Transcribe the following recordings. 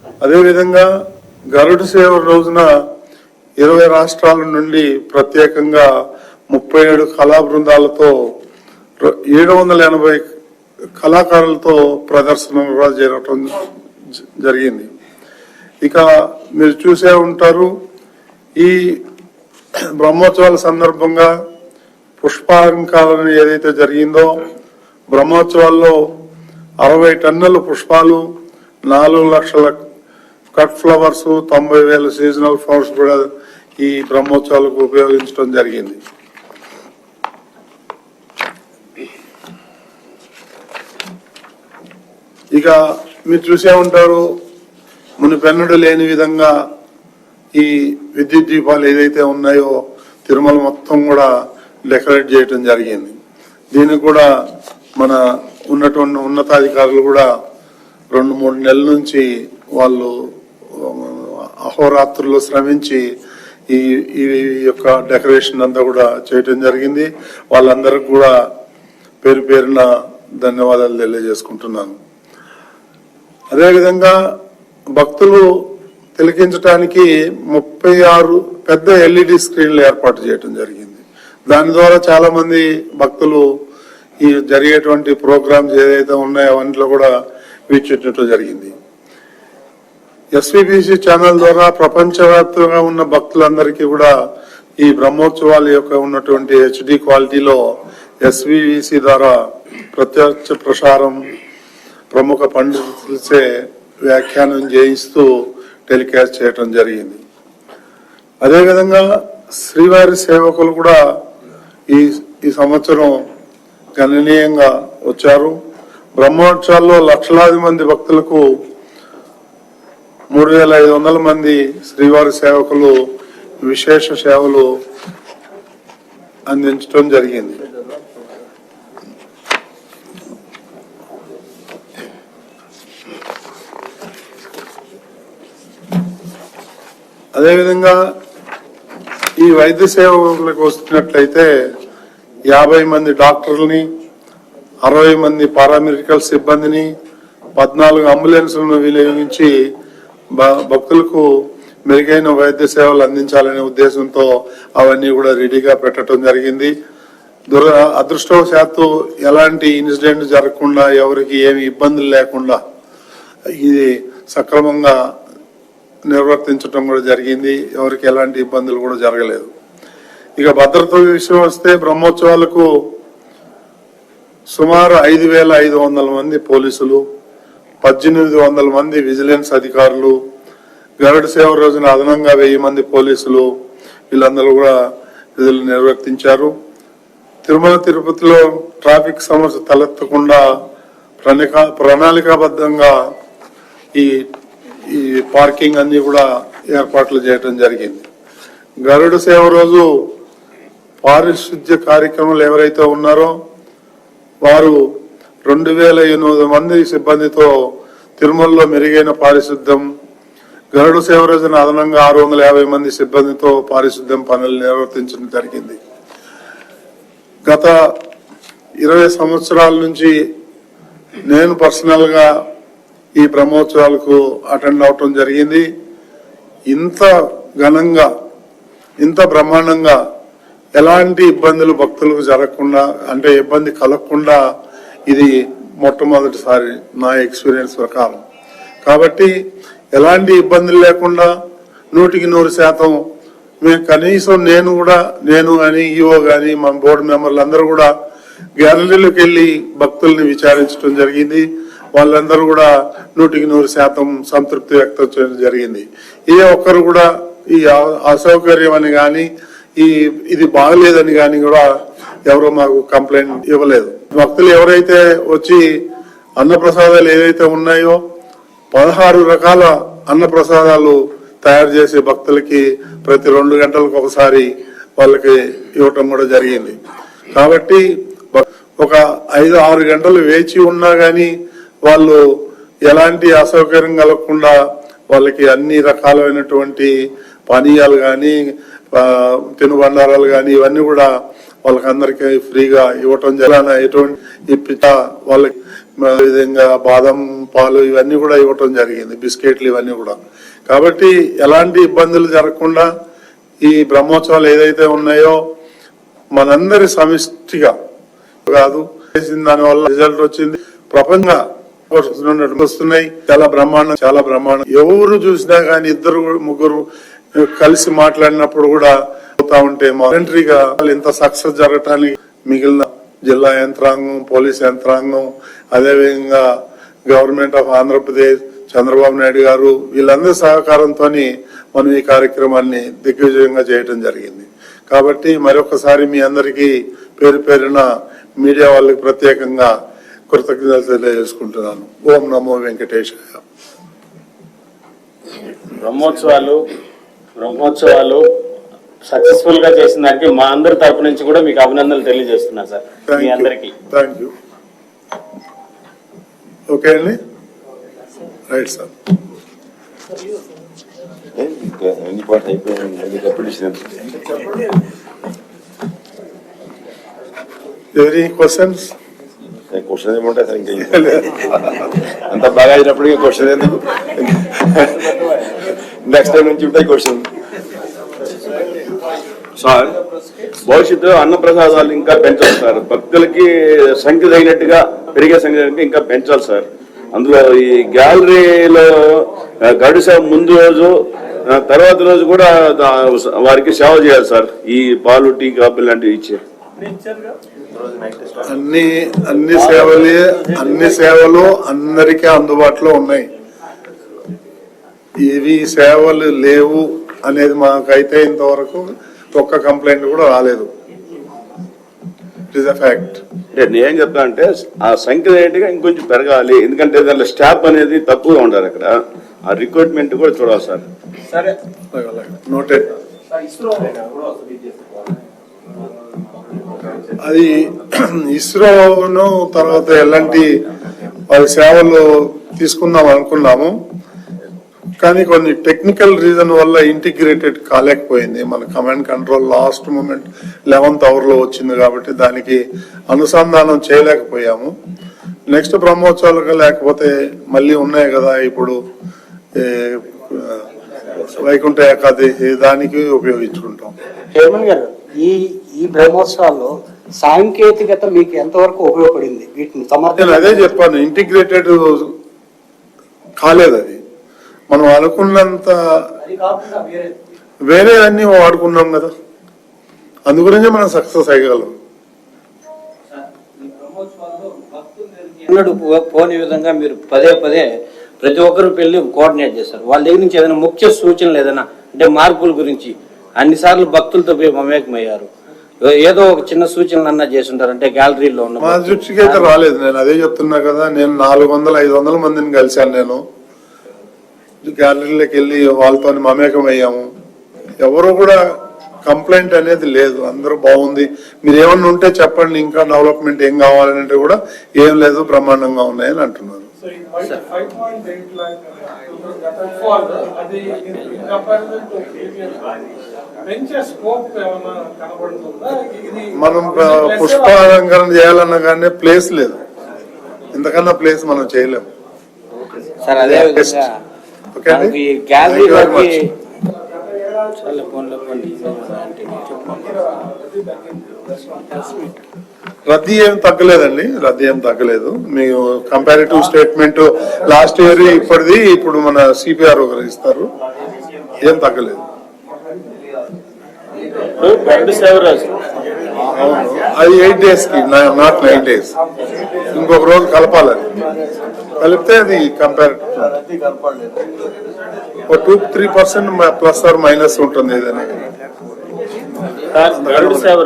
అదేవిధంగా గరుడ సేవ రోజున 20 రాష్ట్రాల నుండి ప్రత్యేకంగా 37 కళా బృందాలతో 780 కళాకారులతో ప్రదర్శన కూడా జరగటం జరిగింది. ఇక మీరు చూసే ఉంటారు, ఈ బ్రహ్మోత్సవాల సందర్భంగా పుష్పాలంకరణ ఏదైతే జరిగిందో, బ్రహ్మోత్సవాల్లో 60 టన్నుల పుష్పాలు, 4 లక్షల కట్ ఫ్లవర్స్, 90,000 సీజనల్ ఫ్లవర్స్ కూడా ఈ బ్రహ్మోత్సవాలకు ఉపయోగించడం జరిగింది. ఇక మీరు చూసే ఉంటారు, మునిపెన్నడు లేని విధంగా ఈ విద్యుత్ దీపాలు ఏదైతే ఉన్నాయో తిరుమల మొత్తం కూడా డెకరేట్ చేయటం జరిగింది. దీనికి కూడా మన ఉన్నటువంటి ఉన్నతాధికారులు కూడా 2-3 నెలల నుంచి వాళ్ళు అహోరాత్రులు శ్రమించి ఈ యొక్క డెకరేషన్ అంతా కూడా చేయటం జరిగింది. వాళ్ళందరికీ కూడా పేరు పేరున ధన్యవాదాలు తెలియజేసుకుంటున్నాను. అదేవిధంగా భక్తులు తిలకించడానికి 36 పెద్ద LED స్క్రీన్లు ఏర్పాటు చేయడం జరిగింది. దాని ద్వారా చాలా మంది భక్తులు ఈ జరిగేటువంటి ప్రోగ్రామ్స్ ఏదైతే ఉన్నాయో అవన్నిలో కూడా వీక్షించడం జరిగింది. SVBC ఛానల్ ద్వారా ప్రపంచవ్యాప్తంగా ఉన్న భక్తులందరికీ కూడా ఈ బ్రహ్మోత్సవాల యొక్క ఉన్నటువంటి HD క్వాలిటీలో SVBC ద్వారా ప్రత్యక్ష ప్రసారం ప్రముఖ పండితులచే వ్యాఖ్యానం చేయిస్తూ టెలికాస్ట్ చేయటం జరిగింది. అదేవిధంగా శ్రీవారి సేవకులు కూడా ఈ సంవత్సరం గణనీయంగా వచ్చారు. బ్రహ్మోత్సవాల్లో లక్షలాది మంది భక్తులకు 3,500 మంది శ్రీవారి సేవకులు విశేష సేవలు అందించడం జరిగింది. అదేవిధంగా ఈ వైద్య సేవలకు వస్తున్నట్లయితే 50 మంది డాక్టర్లని, 60 మంది పారామెడికల్ సిబ్బందిని, 14 అంబులెన్స్లను వినియోగించి భక్తులకు మెరుగైన వైద్య సేవలు అందించాలనే ఉద్దేశంతో అవన్నీ కూడా రెడీగా పెట్టడం జరిగింది. అదృష్టవశాత్తు ఎలాంటి ఇన్సిడెంట్ జరగకుండా, ఎవరికి ఏమి ఇబ్బందులు లేకుండా ఇది సక్రమంగా నిర్వర్తించడం కూడా జరిగింది. ఎవరికి ఎలాంటి ఇబ్బందులు కూడా జరగలేదు. ఇక భద్రత విషయం వస్తే బ్రహ్మోత్సవాలకు సుమారు 5,500 మంది పోలీసులు, 1,800 మంది విజిలెన్స్ అధికారులు, గరుడ సేవ రోజున అదనంగా 1000 మంది పోలీసులు వీళ్ళందరూ కూడా విధులు నిర్వర్తించారు. తిరుమల తిరుపతిలో ట్రాఫిక్ సమస్య తలెత్తకుండా ప్రణాళికాబద్ధంగా ఈ పార్కింగ్ అన్ని కూడా ఏర్పాట్లు చేయడం జరిగింది. గరుడ సేవ రోజు పారిశుద్ధ్య కార్యక్రమాలు ఎవరైతే ఉన్నారో వారు 2,800 మంది సిబ్బందితో తిరుమలలో మెరుగైన పారిశుద్ధ్యం, గరుడ సేవ రోజున అదనంగా 650 మంది సిబ్బందితో పారిశుద్ధ్యం పనులు నిర్వర్తించడం జరిగింది. గత 20 సంవత్సరాల నుంచి నేను పర్సనల్ గా ఈ బ్రహ్మోత్సవాలకు అటెండ్ అవటం జరిగింది. ఇంత ఘనంగా, ఇంత బ్రహ్మాండంగా ఎలాంటి ఇబ్బందులు భక్తులకు జరగకుండా, అంటే ఇబ్బంది కలగకుండా ఇది మొట్టమొదటిసారి నా ఎక్స్పీరియన్స్ ప్రకారం. కాబట్టి ఎలాంటి ఇబ్బందులు లేకుండా 100% మేము కనీసం నేను కానీ ఈఓ కానీ మా బోర్డు మెంబర్లు అందరూ కూడా గ్యాలరీలకు వెళ్లి భక్తుల్ని విచారించడం జరిగింది. వాళ్ళందరూ కూడా 100% సంతృప్తి వ్యక్తం చేయడం జరిగింది. ఏ ఒక్కరు కూడా ఈ అసౌకర్యం అని కానీ ఇది బాగలేదని కానీ కూడా ఎవరు మాకు కంప్లైంట్ ఇవ్వలేదు. భక్తులు ఎవరైతే వచ్చి అన్నప్రసాదాలు ఏదైతే ఉన్నాయో 16 రకాల అన్నప్రసాదాలు తయారు చేసే భక్తులకి ప్రతి 2 గంటలకు ఒకసారి వాళ్ళకి ఇవ్వటం కూడా జరిగింది. కాబట్టి ఒక 5-6 గంటలు వేచి ఉన్నా గాని వాళ్ళు ఎలాంటి అసౌకర్యం కలగకుండా వాళ్ళకి అన్ని రకాలైనటువంటి పానీయాలు కానీ తినుబండారాలు కానీ ఇవన్నీ కూడా వాళ్ళకందరికీ ఫ్రీగా ఇవ్వటం జరిగిన ఎటువంటి వాళ్ళకి విధంగా బాదం పాలు ఇవన్నీ కూడా ఇవ్వటం జరిగింది, బిస్కెట్లు ఇవన్నీ కూడా. కాబట్టి ఎలాంటి ఇబ్బందులు జరగకుండా ఈ బ్రహ్మోత్సవాలు ఏదైతే ఉన్నాయో మనందరి సమిష్టిగా కాదు దానివల్ల రిజల్ట్ వచ్చింది. ప్రపంచంగా వస్తున్నాయి, చాలా బ్రహ్మాండం. ఎవరు చూసినా కానీ ఇద్దరు ముగ్గురు కలిసి మాట్లాడినప్పుడు కూడా అవుతా ఉంటే వాలంటరీగా ఇంత సక్సెస్ జరగటానికి మిగిలిన జిల్లా యంత్రాంగం, పోలీస్ యంత్రాంగం, అదేవిధంగా గవర్నమెంట్ ఆఫ్ ఆంధ్రప్రదేశ్, చంద్రబాబు నాయుడు గారు వీళ్ళందరి సహకారంతో మనం ఈ కార్యక్రమాన్ని దిగ్విజయంగా చేయడం జరిగింది. కాబట్టి మరొకసారి మీ అందరికీ పేరు పేరున మీడియా వాళ్ళకి ప్రత్యేకంగా కృతజ్ఞతలు తెలియజేసుకుంటున్నాను. ఓం నమో వెంకటేశాయ. బ్రహ్మోత్సవాలు సక్సెస్ఫుల్ గా చేసిన దానికి మా అందరి తరపు నుంచి కూడా మీకు అభినందనలు తెలియజేస్తున్నా సార్. మీ అందరికి థ్యాంక్ యూ. ఓకే అండి, రైట్ సార్. ఎవరి క్వశ్చన్స్? క్వశ్చన్ ఏముంటాయి సార్, ఇంకా అంత బాగా అయినప్పటికీ క్వశ్చన్ ఎందుకు? నెక్స్ట్ టైం నుంచి ఉంటాయి క్వశ్చన్. సార్, భవిష్యత్తులో అన్నప్రసాదాలు ఇంకా పెంచాలి సార్. భక్తులకి సంఖ్య తగినట్టుగా పెరిగే సంఖ్య ఇంకా పెంచాలి సార్. అందులో ఈ గ్యాలరీలో గడుస ముందు రోజు తర్వాత రోజు కూడా వారికి సేవ చేయాలి సార్. ఈ పాలు, టీ, కాఫీ లాంటివి ఇచ్చే అన్ని సేవలు అందరికీ అందుబాటులో ఉన్నాయి. ఇవి సేవలు లేవు అనేది మాకైతే ఇంతవరకు ఒక్క కంప్లైంట్ కూడా రాలేదు. It is a fact. నేనేం చెప్తా అంటే ఆ సంఖ్య ఏంటిగా ఇంకొంచెం పెరగాలి. ఎందుకంటే దాంట్లో స్టాఫ్ అనేది తక్కువగా ఉండాలి. అక్కడ ఆ రిక్రూట్మెంట్ కూడా చూడాలి సార్. నోటెడ్. అది ఇస్రోను తర్వాత ఎలాంటి సేవలు తీసుకుందాం అనుకున్నాము, కానీ కొన్ని టెక్నికల్ రీజన్ వల్ల ఇంటిగ్రేటెడ్ కాలేకపోయింది. మన command control last moment 11th hour లో వచ్చింది కాబట్టి దానికి అనుసంధానం చేయలేకపోయాము. నెక్స్ట్ బ్రహ్మోత్సవాలుగా లేకపోతే మళ్ళీ ఉన్నాయి కదా, ఇప్పుడు వైకుంఠ ఏకాదశి దానికి ఉపయోగించుకుంటాం. చైర్మన్ గారు, ఈ బ్రహ్మోత్సవాల్లో సాంకేతికత మీకు ఎంతవరకు ఉపయోగపడింది? వీటిని నేను అదే చెప్పాను, ఇంటిగ్రేటెడ్ కాలేదు. అది మనం అనుకున్నంత వేరే అన్ని వాడుకున్నాం కదా, అందు గురించి మనం సక్సెస్ అయ్యగలం. పోని విధంగా మీరు పదే ప్రతి ఒక్కరు పెళ్లి కోఆర్డినేట్ చేస్తారు. వాళ్ళ దగ్గర నుంచి ఏదైనా ముఖ్య సూచనలు, ఏదైనా అంటే మార్పుల గురించి అన్నిసార్లు భక్తులతో మమేకమయ్యారు, ఏదో ఒక చిన్న సూచనలు అన్నా చేస్తుంటారు అంటే గ్యాలరీలో ఉన్న మా దృష్టికి అయితే రాలేదు. నేను అదే చెప్తున్నా కదా, నేను 400-500 మందిని కలిశాను. నేను గ్యాలరీలోకి వెళ్ళి వాళ్ళతో మమేకం అయ్యాము. ఎవరు కూడా కంప్లైంట్ అనేది లేదు, అందరూ బాగుంది, మీరు ఏమన్నా ఉంటే చెప్పండి, ఇంకా డెవలప్మెంట్ ఏం కావాలంటే కూడా ఏం లేదు, బ్రహ్మాండంగా ఉన్నాయని అంటున్నారు. మనం పుష్పాలంకరణ చేయాలన్నా కానీ ప్లేస్ లేదు, ఇంతకన్నా ప్లేస్ మనం చేయలేము. రద్దీ ఏం తగ్గలేదండి, రద్దీ ఏం తగ్గలేదు. మీకు కంపారిటివ్ స్టేట్మెంట్ లాస్ట్ ఇయర్ ఇప్పటిది ఇప్పుడు మన సిపిఆర్ ఒకరు ఇస్తారు, ఏం తగ్గలేదు. అది 8 days కి, నాట్ 9 days. ఇంకొక రోజు కలపాలని కలిపితే అది కంపారిటివ్ 2-3% ప్లస్ ఆర్ మైనస్ ఉంటుంది ఏదైనా.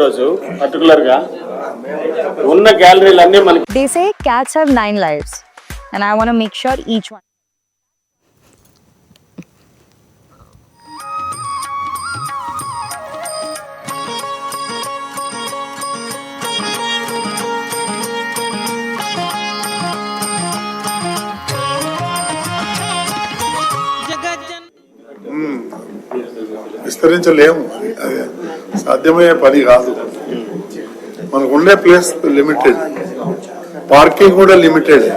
రోజు పర్టికులర్ గా ఉన్న గ్యాలరీలన్నీ మనకి. They say cats have 9 lives and I want to make sure each one. విస్తరించలేము, అది సాధ్యమయ్యే పని కాదు. మనకు ఉండే ప్లేస్ లిమిటెడ్. పార్కింగ్ కూడా లిమిటెడ్.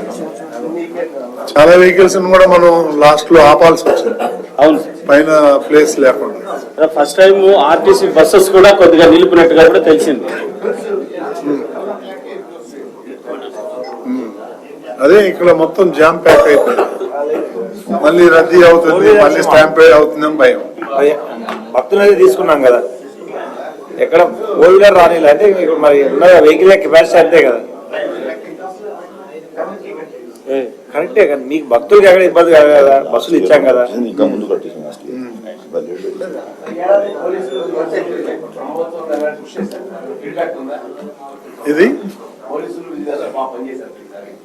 చాలా వెహికల్స్ కూడా మనం లాస్ట్ లో ఆపాల్సి వచ్చింది అవును పైన ప్లేస్ లేకుండా. Sir, first time RTC buses కూడా కొద్దిగా నిలిపినట్టుగా కూడా తెలిసింది. అదే ఇక్కడ మొత్తం జామ్ ప్యాక్ అయిపోయింది, మళ్ళీ రద్దీ అవుతుంది, మళ్ళీ స్టాంపేడ్ అవుతుందని భయం. భక్తులైతే తీసుకున్నాం కదా, ఎక్కడ ఓల్డ్ గారు రానిలే అంటే ఇప్పుడు మరి ఉన్న వెహికల్ కెపాసిటీ అంతే కదా. కరెక్టే కదా, మీకు భక్తులకి ఎక్కడ ఇబ్బంది కాదు కదా, బస్సులు ఇచ్చాం కదా. ఇంకా ముందు కట్టేసాం ఇది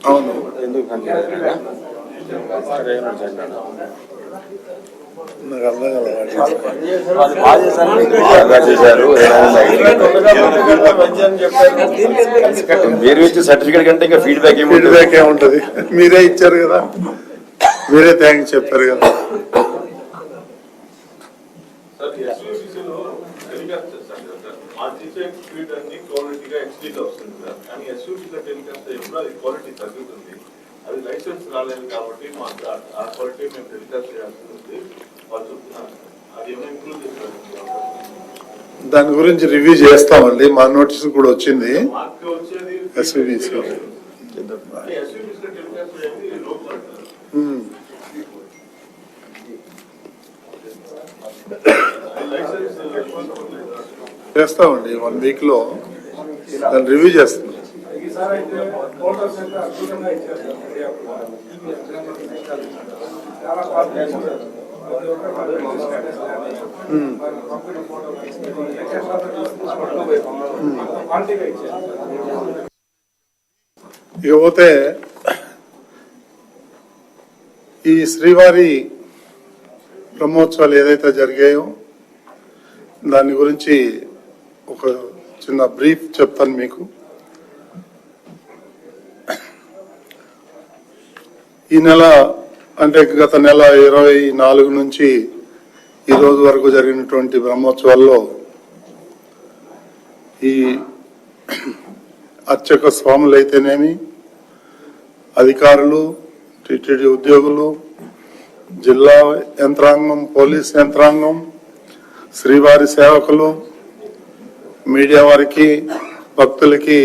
అవును నాకు అర్థం బాగా చేశారు. మీరు ఇచ్చే సర్టిఫికేట్ కంటే ఇంకా ఫీడ్బ్యాక్ ఫీడ్బ్యాక్ ఏముంటది, మీరే ఇచ్చారు కదా, మీరే థ్యాంక్స్ చెప్పారు కదా. అది లైసెన్స్ రాలేదు కాబట్టి మాకు ఆ క్వాలిటీ మేము టెలికాస్ట్ చేయాల్సి ఉంది. వాళ్ళు చెప్తున్నారు అది ఏమైనా ఇంక్లూడ్ చేస్తారు. దాని గురించి రివ్యూ చేస్తామండి, మా నోటీస్ కూడా వచ్చింది. మాకు వచ్చేది ఎస్వీబీసీ ఎస్యూబీసీ టెలికాస్ట్ చేయాలి లోపల చేస్తామండి, 1 వీక్ లో దాన్ని రివ్యూ చేస్తాం. ఇకపోతే ఈ శ్రీవారి బ్రహ్మోత్సవాలు ఏదైతే జరిగాయో దాని గురించి ఒక చిన్న బ్రీఫ్ చెప్తాను మీకు. ఈ నెల అంటే గత నెల 24 నుంచి ఈ రోజు వరకు జరిగినటువంటి బ్రహ్మోత్సవాల్లో ఈ అర్చక స్వాములు అయితేనేమి, అధికారులు, టిటిడి ఉద్యోగులు, జిల్లా యంత్రాంగం, పోలీస్ యంత్రాంగం, శ్రీవారి సేవకులు, మీడియా వారికి, భక్తులకి